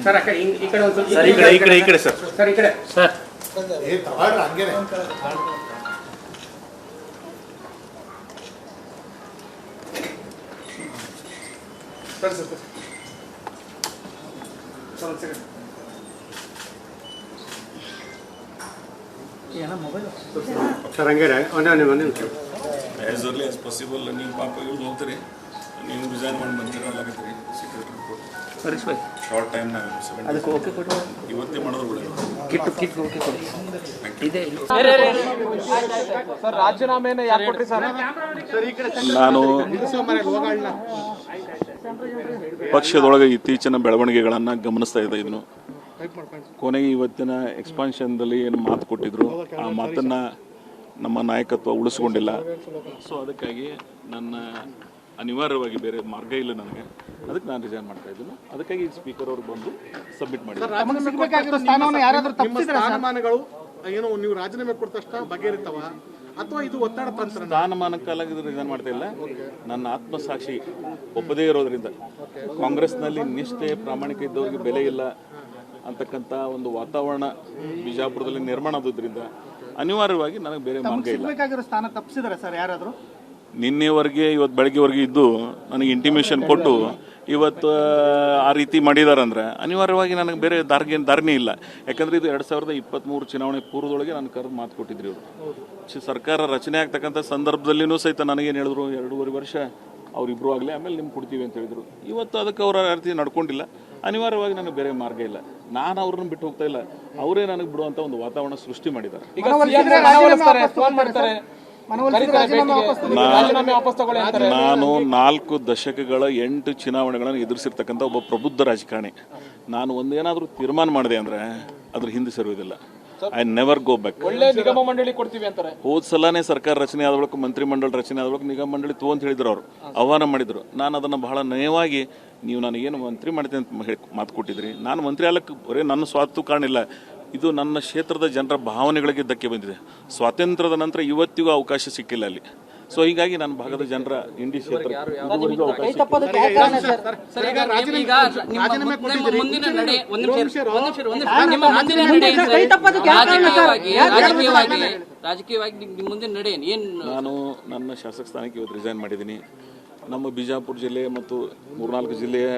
Sir ಅಕ್ಕ ಈ ಕಡೆ ಒಂದು ಸರ್ ಈ ಕಡೆ ಸರ್ ಸರ್ ಈ ಕಡೆ ಸರ್ ಹಂಗೇನೆ ಸರ್ ಸರ್ ಒಂದು ಸೆಕೆಂಡ್ ಸರ್ ಹಂಗೇನೆ ಒಂದು ಆ್ಯಸ್ ಅರ್ಲಿ ಆಸ್ ಪಾಸಿಬಲ್ ನೀವು ಪಾಪ ಇವ್ರು ಹೋಗ್ತೀರಿ ನೀವು ರಿಸೈನ್ ಮಾಡಿ ಬಂದಿರಲಾಗತ್ತೀರಿ ಸೀಕ್ರೆಟ್ ರಿಪೋರ್ಟ್ ಶಾರ್ಟ್ ಟೈಮ್ ಇವತ್ತೇ ಮಾಡಿದ್ರು ನಾನು ಪಕ್ಷದೊಳಗೆ ಇತ್ತೀಚಿನ ಬೆಳವಣಿಗೆಗಳನ್ನು ಗಮನಿಸ್ತಾ ಇದ್ದೆ. ಇದನ್ನು ಕೊನೆಗೆ ಇವತ್ತಿನ ಎಕ್ಸ್ಪಾನ್ಷನ್ದಲ್ಲಿ ಏನು ಮಾತು ಕೊಟ್ಟಿದ್ರು ಆ ಮಾತನ್ನು ನಮ್ಮ ನಾಯಕತ್ವ ಉಳಿಸ್ಕೊಂಡಿಲ್ಲ. ಸೊ ಅದಕ್ಕಾಗಿ ನನ್ನ ಅನಿವಾರ್ಯವಾಗಿ ಬೇರೆ ಮಾರ್ಗ ಇಲ್ಲ ನನಗೆ, ಅದಕ್ಕೆ ನಾನು ರಿಸೈನ್ ಮಾಡ್ತಾ ಇದ್ದೀನಿ. ಅದಕ್ಕಾಗಿ ಸ್ಪೀಕರ್ ಅವರು ಬಂದು ಸಬ್ಮಿಟ್ ಮಾಡಿದ್ದಾರೆ. ಸ್ಥಾನಮಾನಗಳು ಏನು ನೀವು ರಾಜೀನಾಮೆ ಕೊಟ್ಟ ತಕ್ಷಣ ಬಗೆಹರಿತಾವ ಅಥವಾ ಇದು ಒತ್ತಡ ತಂತ್ರ? ಸ್ಥಾನಮಾನಕ್ಕಾಗಿ ರಿಸೈನ್ ಮಾಡ್ತಾ ಇಲ್ಲ. ನನ್ನ ಆತ್ಮಸಾಕ್ಷಿ ಒಪ್ಪದೇ ಇರೋದ್ರಿಂದ, ಕಾಂಗ್ರೆಸ್ನಲ್ಲಿ ನಿಷ್ಠೆ ಪ್ರಾಮಾಣಿಕ ಇದ್ದವ್ರಿಗೆ ಬೆಲೆ ಇಲ್ಲ ಅಂತಕ್ಕಂಥ ಒಂದು ವಾತಾವರಣ ಬಿಜಾಪುರದಲ್ಲಿ ನಿರ್ಮಾಣ ಆಗೋದ್ರಿಂದ ಅನಿವಾರ್ಯವಾಗಿ ನನಗೆ ಬೇರೆ ಮಾರ್ಗ ಇಲ್ಲ. ಸ್ಥಾನ ತಪ್ಪಿಸಿದ್ರೆ ಸರ್ ಯಾರಾದರೂ ನಿನ್ನೆವರೆಗೆ ಇವತ್ತು ಬೆಳಗ್ಗೆವರೆಗೆ ಇದ್ದು ನನಗೆ ಇಂಟಿಮೇಷನ್ ಕೊಟ್ಟು ಇವತ್ತು ಆ ರೀತಿ ಮಾಡಿದಾರಂದ್ರೆ ಅನಿವಾರ್ಯವಾಗಿ ನನಗೆ ಬೇರೆ ದಾರಿನೇ ಇಲ್ಲ. ಯಾಕಂದರೆ ಇದು 2023 ಚುನಾವಣೆ ಪೂರ್ವದೊಳಗೆ ನಾನು ಕರೆದು ಮಾತು ಕೊಟ್ಟಿದ್ರಿ ಅವರು. ಸರ್ಕಾರ ರಚನೆ ಆಗ್ತಕ್ಕಂಥ ಸಂದರ್ಭದಲ್ಲಿನೂ ಸಹಿತ ನನಗೇನು ಹೇಳಿದ್ರು, 2.5 ವರ್ಷ ಅವರಿಬ್ಬರು ಆಗಲಿ ಆಮೇಲೆ ನಿಮ್ಗೆ ಕೊಡ್ತೀವಿ ಅಂತ ಹೇಳಿದರು. ಇವತ್ತು ಅದಕ್ಕೆ ಅವರ ರೀತಿ ನಡ್ಕೊಂಡಿಲ್ಲ. ಅನಿವಾರ್ಯವಾಗಿ ನನಗೆ ಬೇರೆ ಮಾರ್ಗ ಇಲ್ಲ. ನಾನು ಅವ್ರನ್ನ ಬಿಟ್ಟು ಹೋಗ್ತಾ ಇಲ್ಲ, ಅವರೇ ನನಗೆ ಬಿಡುವಂಥ ಒಂದು ವಾತಾವರಣ ಸೃಷ್ಟಿ ಮಾಡಿದ್ದಾರೆ. ನಾನು 4 ದಶಕಗಳ 8 ಚುನಾವಣೆಗಳನ್ನು ಎದುರಿಸಿರ್ತಕ್ಕಂಥ ಒಬ್ಬ ಪ್ರಬುದ್ಧ ರಾಜಕಾರಣಿ. ನಾನು ಒಂದೇನಾದರೂ ತೀರ್ಮಾನ ಮಾಡಿದೆ ಅಂದರೆ ಅದ್ರ ಹಿಂದೆ ಸರಿಯೋದಿಲ್ಲ. I never go back. ನಿಗಮ ಮಂಡಳಿ ಕೊಡ್ತೀವಿ ಅಂತಾರೆ. ಹೋದ ಸಲನೇ ಸರ್ಕಾರ ರಚನೆ ಆದ ಬಳಿಕ ಮಂತ್ರಿ ಮಂಡಳ ರಚನೆ ಆದ ಬಳಿಕ ನಿಗಮ ಮಂಡಳಿ ಅಂತ ಹೇಳಿದ್ರು, ಅವರು ಆಹ್ವಾನ ಮಾಡಿದ್ರು. ನಾನು ಅದನ್ನು ಬಹಳ ನಯವಾಗಿ, ನೀವು ನನಗೇನು ಮಂತ್ರಿ ಮಾಡ್ತೀನಿ ಅಂತ ಮಾತು ಕೊಟ್ಟಿದ್ರಿ, ನಾನು ಮಂತ್ರಿ ಆಗಕ್ಕೆ ಬರೀ ನನ್ನ ಸ್ವಾರ್ಥ ಕಾರಣ ಇಲ್ಲ, ಇದು ನನ್ನ ಕ್ಷೇತ್ರದ ಜನರ ಭಾವನೆಗಳಿಗೆ ಧಕ್ಕೆ ಬಂದಿದೆ. ಸ್ವಾತಂತ್ರ್ಯದ ನಂತರ ಇವತ್ತಿಗೂ ಅವಕಾಶ ಸಿಕ್ಕಿಲ್ಲ ಅಲ್ಲಿ. ಸೊ ಹೀಗಾಗಿ ನನ್ನ ಭಾಗದ ಜನರ ಇಂಡಿ ಕ್ಷೇತ್ರ ನಾನು ನನ್ನ ಶಾಸಕ ಸ್ಥಾನಕ್ಕೆ ಇವತ್ತು ರಿಸೈನ್ ಮಾಡಿದ್ದೀನಿ. ನಮ್ಮ ಬಿಜಾಪುರ ಜಿಲ್ಲೆ ಮತ್ತು 3-4 ಜಿಲ್ಲೆಯ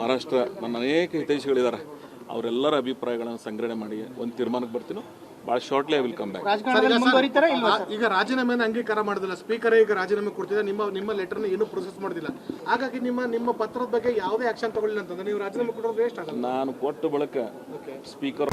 ಮಹಾರಾಷ್ಟ್ರ ನನ್ನ ಅನೇಕ ಹಿತೈಷಿಗಳಿದ್ದಾರೆ. ಅವರೆಲ್ಲರ ಅಭಿಪ್ರಾಯಗಳನ್ನು ಸಂಗ್ರಹಣೆ ಮಾಡಿ ಒಂದು ತೀರ್ಮಾನಕ್ಕೆ ಬರ್ತೀನಿ. ಭಾಳ shortly I will come back. ಈಗ ರಾಜೀನಾಮೆಯನ್ನು ಅಂಗೀಕಾರ ಮಾಡೋದಿಲ್ಲ, ಸ್ಪೀಕರ್ ಈಗ ರಾಜೀನಾಮೆ ಕೊಡ್ತಿದ್ದಾರೆ, ನಿಮ್ಮ ಲೆಟರ್ನ ಏನೂ ಪ್ರೊಸೆಸ್ ಮಾಡೋದಿಲ್ಲ. ಹಾಗಾಗಿ ನಿಮ್ಮ ಪತ್ರದ ಬಗ್ಗೆ ಯಾವುದೇ ಆಕ್ಷನ್ ತಗೊಳ್ಳಿಲ್ಲ ಅಂತಂದ್ರೆ ನೀವು ರಾಜೀನಾಮೆ ಕೊಡೋದು ವೇಸ್ಟ್ ಆಗಲ್ಲ. ನಾನು ಕೊಟ್ಟ ಬಳಿಕ ಸ್ಪೀಕರ್